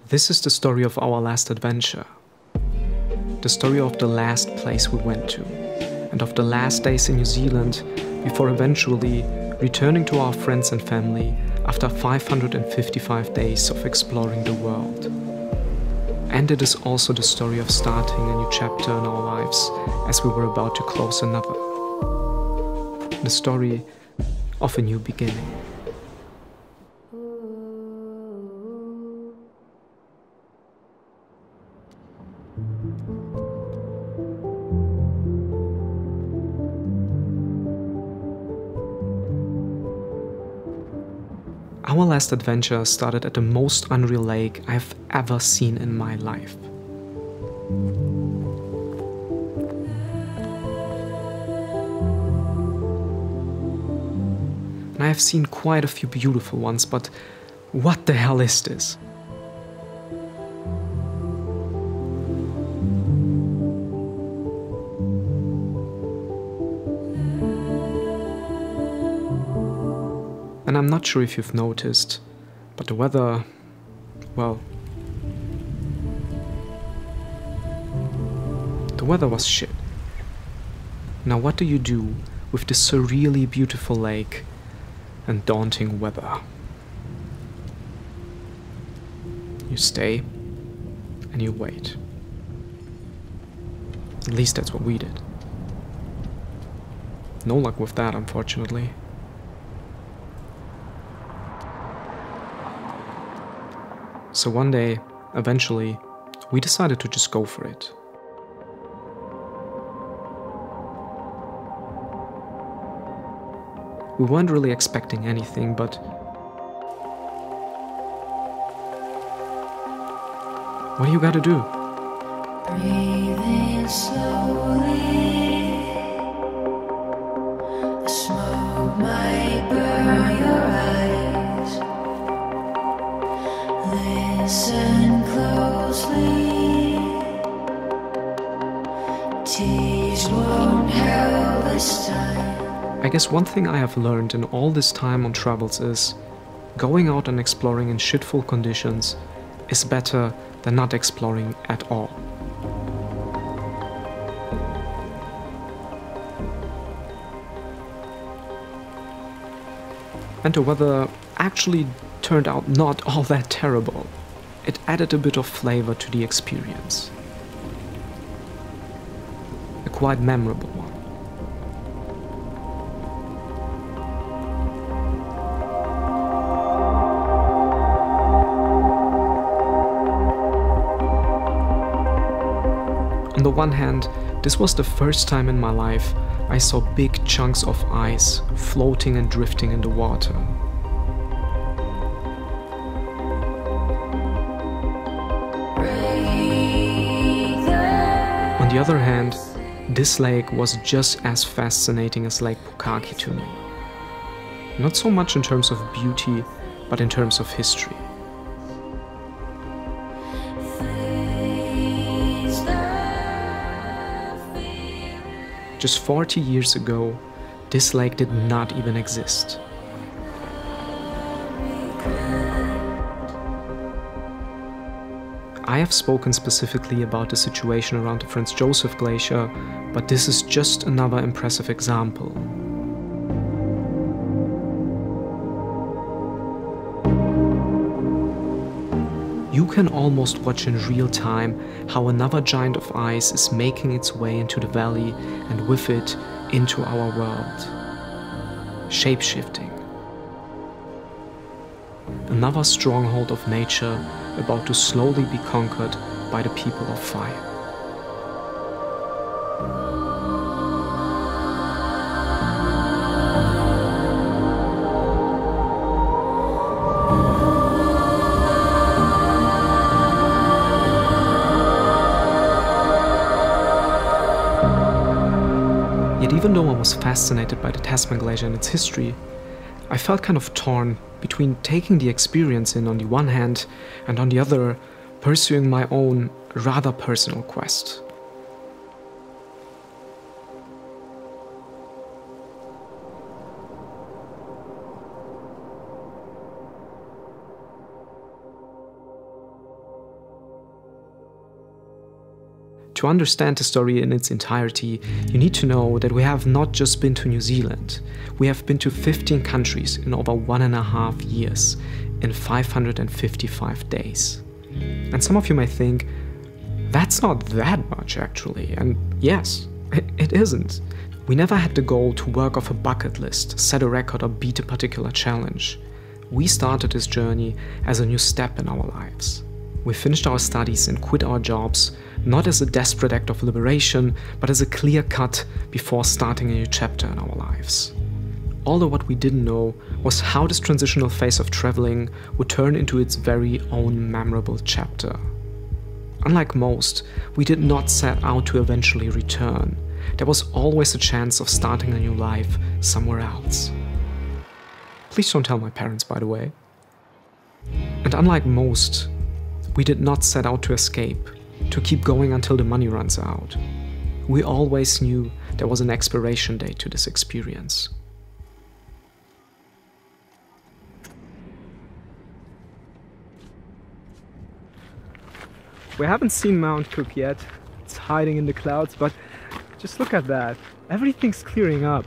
This is the story of our last adventure. The story of the last place we went to, and of the last days in New Zealand before eventually returning to our friends and family after 555 days of exploring the world. And it is also the story of starting a new chapter in our lives as we were about to close another. The story of a new beginning. Our last adventure started at the most unreal lake I've ever seen in my life. And I have seen quite a few beautiful ones, but what the hell is this? And I'm not sure if you've noticed, but the weather, well, the weather was shit. Now what do you do with this surreally beautiful lake and daunting weather? You stay and you wait. At least that's what we did. No luck with that, unfortunately. So one day, eventually, we decided to just go for it. We weren't really expecting anything, but what do you gotta do? Breathing slowly, the smoke might burn your eyes. Listen closely, tears won't help this time. I guess one thing I have learned in all this time on travels is going out and exploring in shitful conditions is better than not exploring at all. And the weather actually turned out not all that terrible. It added a bit of flavor to the experience. A quite memorable one. On the one hand, this was the first time in my life I saw big chunks of ice floating and drifting in the water. On the other hand, this lake was just as fascinating as Lake Pukaki to me. Not so much in terms of beauty, but in terms of history. Just 40 years ago, this lake did not even exist. I have spoken specifically about the situation around the Franz Josef Glacier, but this is just another impressive example. You can almost watch in real time how another giant of ice is making its way into the valley and with it into our world. Shape-shifting. Another stronghold of nature about to slowly be conquered by the people of fire. Yet even though I was fascinated by the Tasman Glacier and its history, I felt kind of torn between taking the experience in on the one hand and on the other pursuing my own rather personal quest. To understand the story in its entirety, you need to know that we have not just been to New Zealand. We have been to 15 countries in over 1.5 years, in 555 days. And some of you may think, that's not that much actually, and yes, it isn't. We never had the goal to work off a bucket list, set a record or beat a particular challenge. We started this journey as a new step in our lives. We finished our studies and quit our jobs, not as a desperate act of liberation, but as a clear cut before starting a new chapter in our lives. Although what we didn't know was how this transitional phase of traveling would turn into its very own memorable chapter. Unlike most, we did not set out to eventually return. There was always a chance of starting a new life somewhere else. Please don't tell my parents, by the way. And unlike most, we did not set out to escape, to keep going until the money runs out. We always knew there was an expiration date to this experience. We haven't seen Mount Cook yet. It's hiding in the clouds, but just look at that. Everything's clearing up.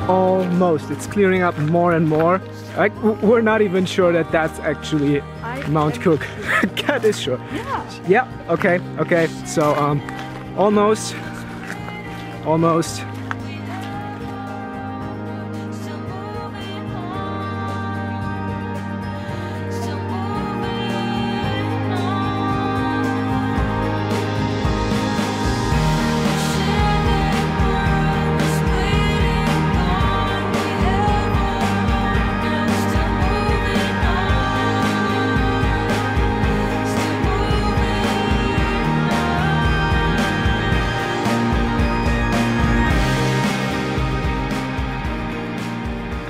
Almost. It's clearing up more and more. We're not even sure that that's actually Mount Cook. Kat is sure. Yeah. Yeah. Okay. Okay. So almost. Almost.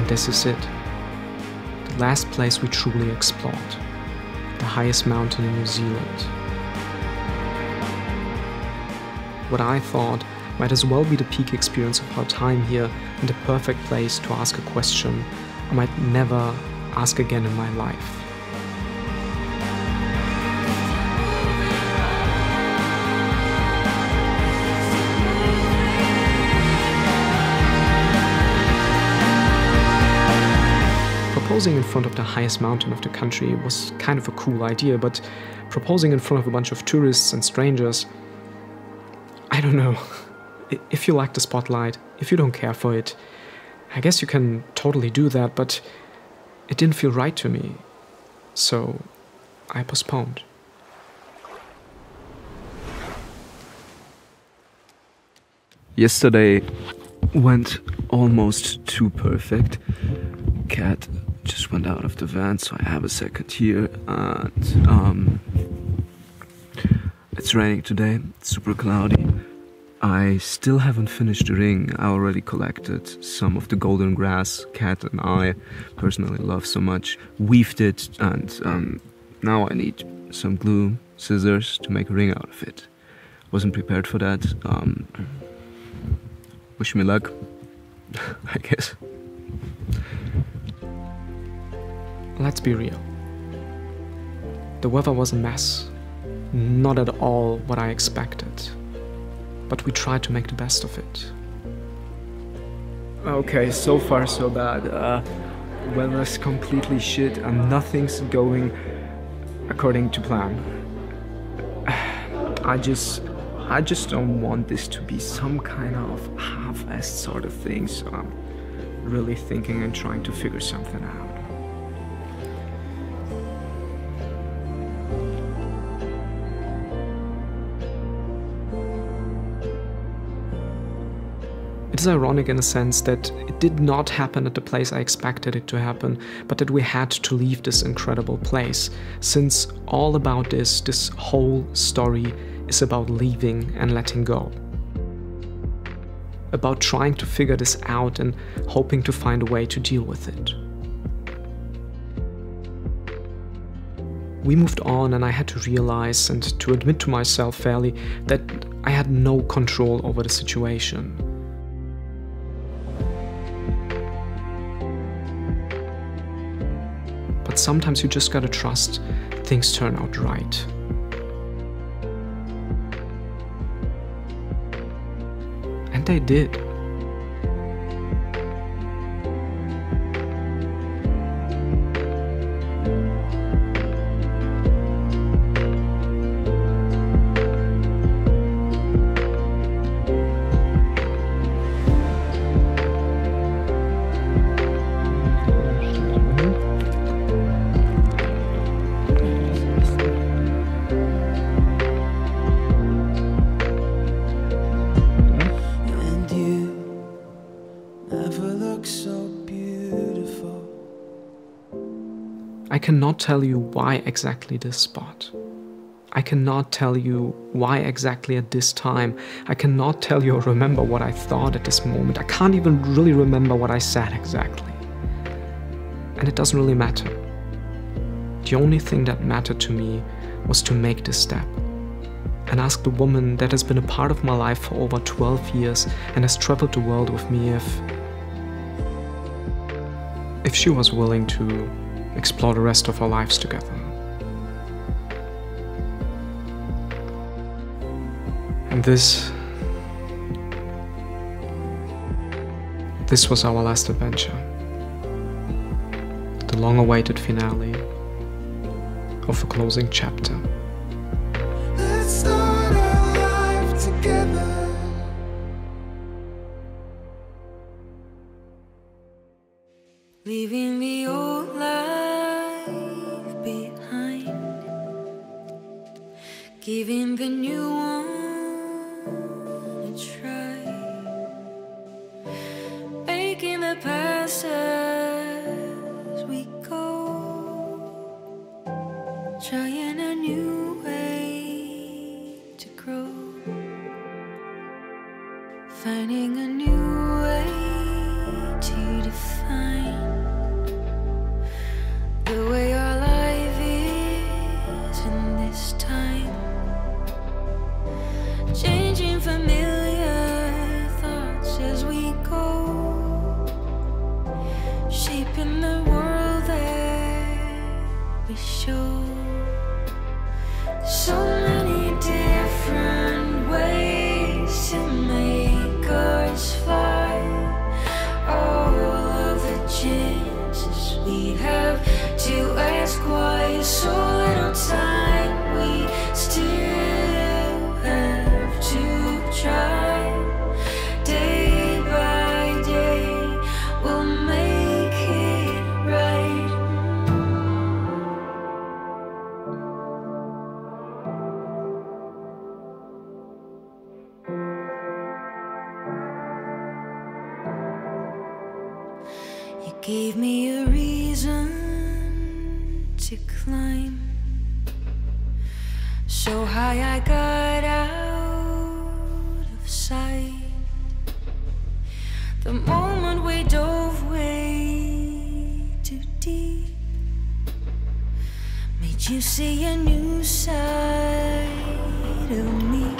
This is it. The last place we truly explored. The highest mountain in New Zealand. What I thought might as well be the peak experience of our time here and the perfect place to ask a question I might never ask again in my life. Proposing in front of the highest mountain of the country was kind of a cool idea, but proposing in front of a bunch of tourists and strangers, I don't know. If you like the spotlight, if you don't care for it, I guess you can totally do that, but it didn't feel right to me. So I postponed. Yesterday went almost too perfect. Cat just went out of the van, so I have a second here, and it's raining today. It's super cloudy. I still haven't finished the ring. I already collected some of the golden grass Cat and I personally love so much, weaved it, and now I need some glue, scissors to make a ring out of it. Wasn't prepared for that. Wish me luck, I guess. Let's be real. The weather was a mess. Not at all what I expected. But we tried to make the best of it. Okay, so far so bad. Weather's completely shit and nothing's going according to plan. I just don't want this to be some kind of half-assed sort of thing, so I'm really thinking and trying to figure something out. It is ironic in a sense that it did not happen at the place I expected it to happen, but that we had to leave this incredible place, since all about this whole story is about leaving and letting go. About trying to figure this out and hoping to find a way to deal with it. We moved on and I had to realize and to admit to myself fairly that I had no control over the situation. sometimes you just gotta trust things turn out right. And they did. I cannot tell you why exactly this spot. I cannot tell you why exactly at this time. I cannot tell you or remember what I thought at this moment. I can't even really remember what I said exactly. And it doesn't really matter. The only thing that mattered to me was to make this step and ask the woman that has been a part of my life for over 12 years and has traveled the world with me if she was willing to explore the rest of our lives together. And this was our last adventure. The long-awaited finale of a closing chapter. Let's start our life together. Leaving the old life behind, giving the new one a try, making the past as we go, trying a new way to grow, finding a new way to define the way our life is in this time, changing familiar thoughts as we go, shaping the world that we show. So many different ways to make us fly. All of the chances we have to ask why so little time we still have to try. Day by day we'll make it right. You gave me a reason to climb so high I got out of sight. The moment we dove way too deep made you see a new side of me.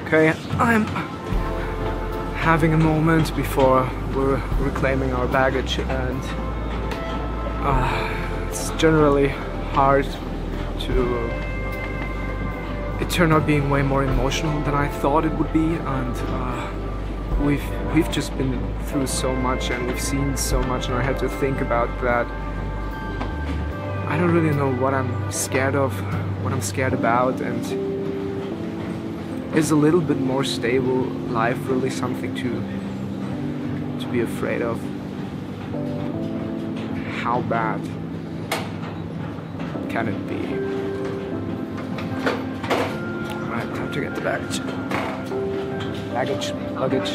Okay, I'm having a moment before we're reclaiming our baggage, and it's generally hard to... It turned out being way more emotional than I thought it would be, and we've just been through so much and we've seen so much, and I had to think about that. I don't really know what I'm scared of, what I'm scared about, and is a little bit more stable life really something to be afraid of? How bad can it be? Alright, time to get the luggage.